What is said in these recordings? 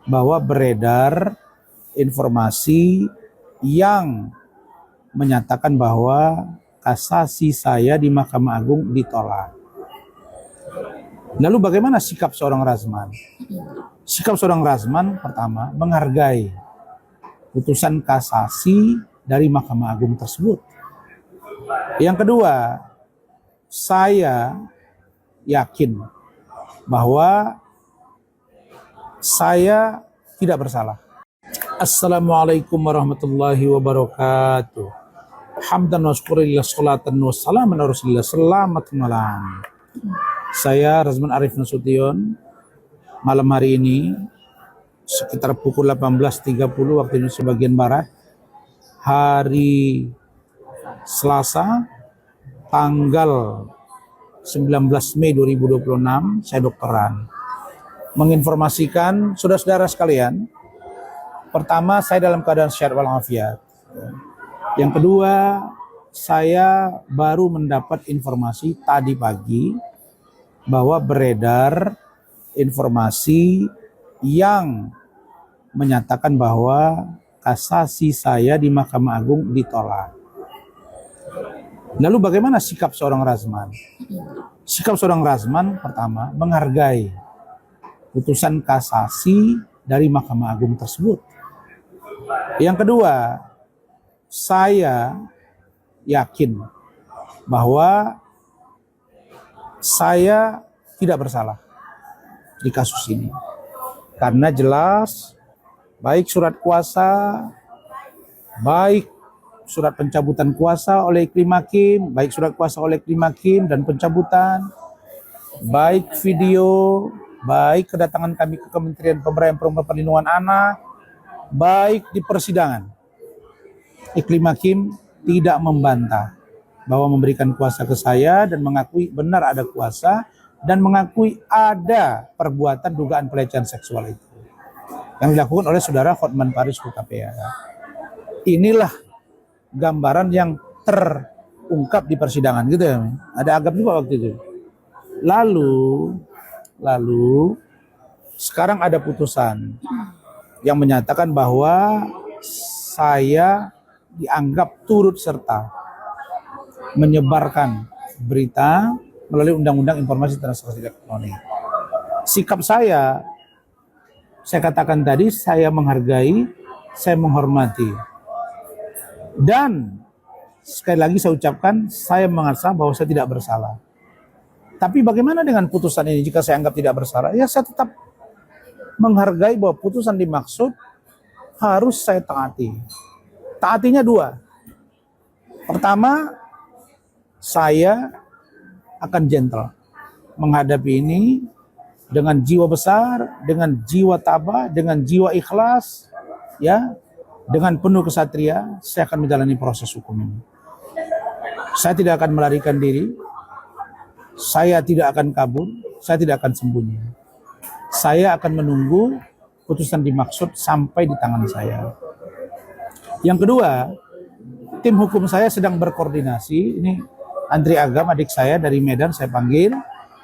bahwa beredar informasi yang menyatakan bahwa kasasi saya di Mahkamah Agung ditolak. Lalu bagaimana sikap seorang Razman? Sikap seorang Razman pertama menghargai putusan kasasi dari Mahkamah Agung tersebut. Yang kedua, saya yakin bahwa saya tidak bersalah. Assalamualaikum warahmatullahi wabarakatuh. Hamdan wa syukurillah salatan wa salaman ala rasulillah. Selamat malam. Saya Razman Arif Nasution. Malam hari ini sekitar pukul 18.30 waktu Indonesia bagian Barat, hari Selasa tanggal 19 Mei 2026, saya Dr. Ran menginformasikan saudara-saudara sekalian. Pertama, saya dalam keadaan sehat walafiat. Yang kedua, saya baru mendapat informasi tadi pagi bahwa beredar informasi yang menyatakan bahwa kasasi saya di Mahkamah Agung ditolak. Lalu bagaimana sikap seorang Razman? Sikap seorang Razman pertama menghargai putusan kasasi dari Mahkamah Agung tersebut. Yang kedua, saya yakin bahwa saya tidak bersalah di kasus ini. Karena jelas baik surat kuasa, baik surat pencabutan kuasa oleh Iklim Hakim, baik surat kuasa oleh Iklim Hakim dan pencabutan, baik video, baik kedatangan kami ke Kementerian Pemberdayaan Perempuan Perlindungan Anak, baik di persidangan, Iklim Hakim tidak membantah bahwa memberikan kuasa ke saya dan mengakui benar ada kuasa dan mengakui ada perbuatan dugaan pelecehan seksual itu yang dilakukan oleh saudara Hotman Paris Hutapea. Inilah gambaran yang terungkap di persidangan gitu ya. Ada agam juga waktu itu. Lalu sekarang ada putusan yang menyatakan bahwa saya dianggap turut serta menyebarkan berita melalui Undang-Undang Informasi Transaksi Elektronik. Sikap saya katakan tadi, saya menghargai, saya menghormati. Dan sekali lagi saya ucapkan, saya merasa bahwa saya tidak bersalah. Tapi bagaimana dengan putusan ini jika saya anggap tidak bersalah? Ya saya tetap menghargai bahwa putusan dimaksud harus saya taati. Taatinya dua. Pertama, saya akan gentle menghadapi ini dengan jiwa besar, dengan jiwa tabah, dengan jiwa ikhlas, ya, dengan penuh kesatria. Saya akan menjalani proses hukum ini. Saya tidak akan melarikan diri, saya tidak akan kabur, saya tidak akan sembunyi. Saya akan menunggu putusan dimaksud sampai di tangan saya. Yang kedua, tim hukum saya sedang berkoordinasi. Ini Andri Agam, adik saya dari Medan, saya panggil,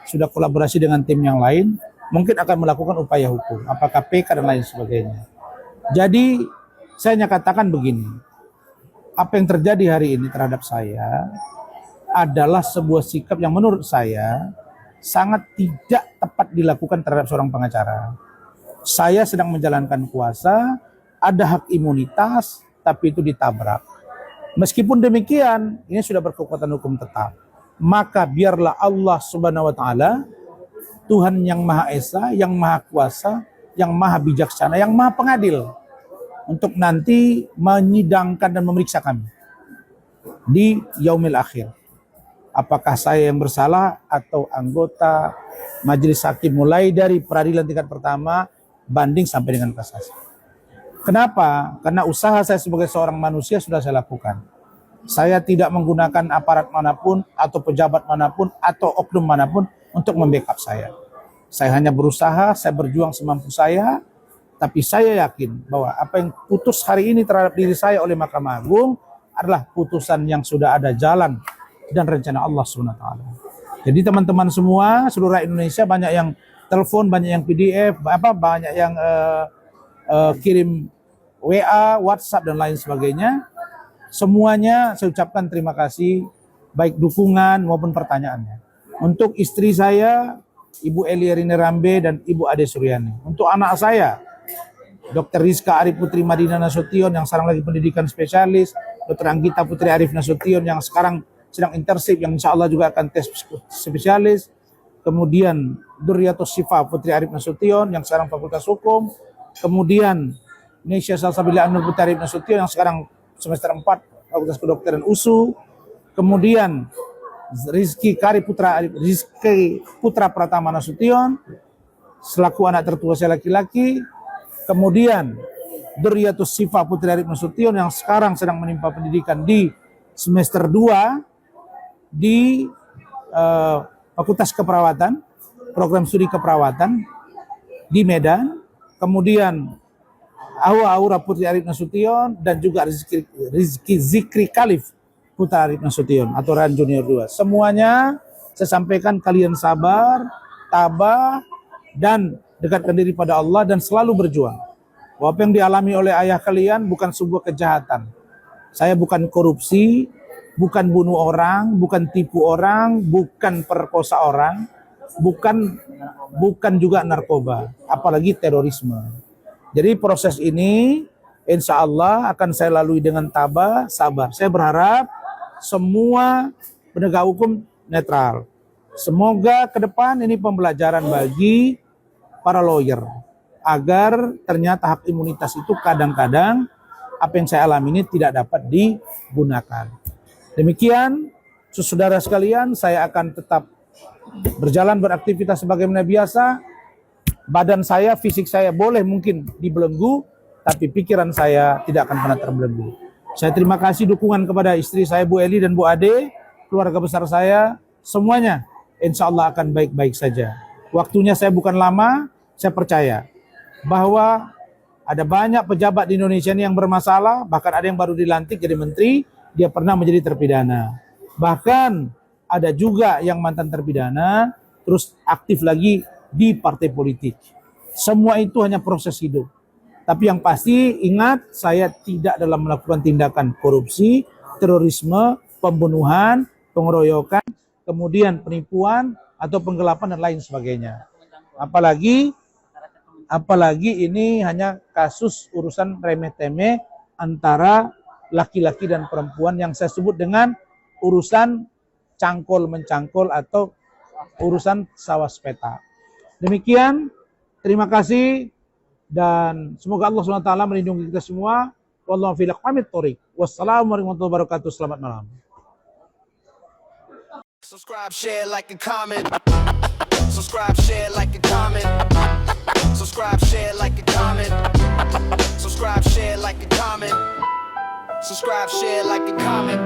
sudah kolaborasi dengan tim yang lain, mungkin akan melakukan upaya hukum, apakah PK dan lain sebagainya. Jadi saya hanya katakan begini, apa yang terjadi hari ini terhadap saya adalah sebuah sikap yang menurut saya sangat tidak tepat dilakukan terhadap seorang pengacara. Saya sedang menjalankan kuasa, ada hak imunitas, tapi itu ditabrak. Meskipun demikian, ini sudah berkekuatan hukum tetap. Maka biarlah Allah Subhanahu wa Ta'ala, Tuhan yang Maha Esa, yang Maha Kuasa, yang Maha Bijaksana, yang Maha Pengadil, untuk nanti menyidangkan dan memeriksa kami di yaumil akhir. Apakah saya yang bersalah atau anggota majelis hakim mulai dari peradilan tingkat pertama banding sampai dengan kasasi. Kenapa? Karena usaha saya sebagai seorang manusia sudah saya lakukan. Saya tidak menggunakan aparat manapun atau pejabat manapun atau oknum manapun untuk membackup saya. Saya hanya berusaha, saya berjuang semampu saya, tapi saya yakin bahwa apa yang putus hari ini terhadap diri saya oleh Mahkamah Agung adalah putusan yang sudah ada jalan dan rencana Allah SWT. Jadi teman-teman semua, seluruh rakyat Indonesia, banyak yang telepon, banyak yang PDF, banyak yang kirim WA, WhatsApp dan lain sebagainya. Semuanya saya ucapkan terima kasih, baik dukungan maupun pertanyaannya. Untuk istri saya, Ibu Eli Rambe dan Ibu Ade Suryani. Untuk anak saya, Dr. Rizka Arif Putri Madinah Nasution yang sekarang lagi pendidikan spesialis, Dr. Anggita Putri Arif Nasution yang sekarang sedang internship yang insya Allah juga akan tes spesialis. Kemudian Duryatus Sifa Putri Arif Nasution yang sekarang Fakultas Hukum. Kemudian Nesya Salsabila Anur Putri Arif Nasution yang sekarang semester 4 Fakultas Kedokteran USU. Kemudian Rizky Putra Pratama Nasution selaku anak tertua saya laki-laki. Kemudian Duryatus Sifa Putri Arif Nasution yang sekarang sedang menimpa pendidikan di semester 2 di Fakultas Keperawatan, program studi keperawatan di Medan. Kemudian Aura Putri Arif Nasution dan juga Rizky Zikri Khalif Putra Arif Nasution atau Ran Junior 2. Semuanya saya sampaikan kalian sabar, tabah, dan dekatkan diri pada Allah dan selalu berjuang. Bahwa apa yang dialami oleh ayah kalian bukan sebuah kejahatan. Saya bukan korupsi, bukan bunuh orang, bukan tipu orang, bukan perkosa orang, bukan juga narkoba, apalagi terorisme. Jadi proses ini insya Allah akan saya lalui dengan tabah, sabar. Saya berharap semua penegak hukum netral. Semoga ke depan ini pembelajaran bagi para lawyer agar ternyata hak imunitas itu kadang-kadang apa yang saya alami ini tidak dapat digunakan. Demikian, saudara sekalian, saya akan tetap berjalan beraktivitas sebagaimana biasa. Badan saya, fisik saya boleh mungkin dibelenggu, tapi pikiran saya tidak akan pernah terbelenggu. Saya terima kasih dukungan kepada istri saya Bu Eli dan Bu Ade, keluarga besar saya, semuanya insya Allah akan baik-baik saja. Waktunya saya bukan lama, saya percaya bahwa ada banyak pejabat di Indonesia ini yang bermasalah, bahkan ada yang baru dilantik jadi menteri, dia pernah menjadi terpidana. Bahkan ada juga yang mantan terpidana, terus aktif lagi di partai politik. Semua itu hanya proses hidup. Tapi yang pasti ingat, saya tidak dalam melakukan tindakan korupsi, terorisme, pembunuhan, pengeroyokan, kemudian penipuan atau penggelapan dan lain sebagainya. Apalagi ini hanya kasus urusan remeh-temeh antara laki-laki dan perempuan yang saya sebut dengan urusan cangkol-mencangkol atau urusan sawas peta. Demikian, terima kasih dan semoga Allah SWT melindungi kita semua. Wallahu fi aqwamit thoriq. Wassalamualaikum warahmatullahi wabarakatuh. Selamat malam. Subscribe, share, like, and comment. Subscribe, share, like, and comment. Subscribe, share, like, and comment. Subscribe, share, like, and comment. Subscribe, share, like, and comment.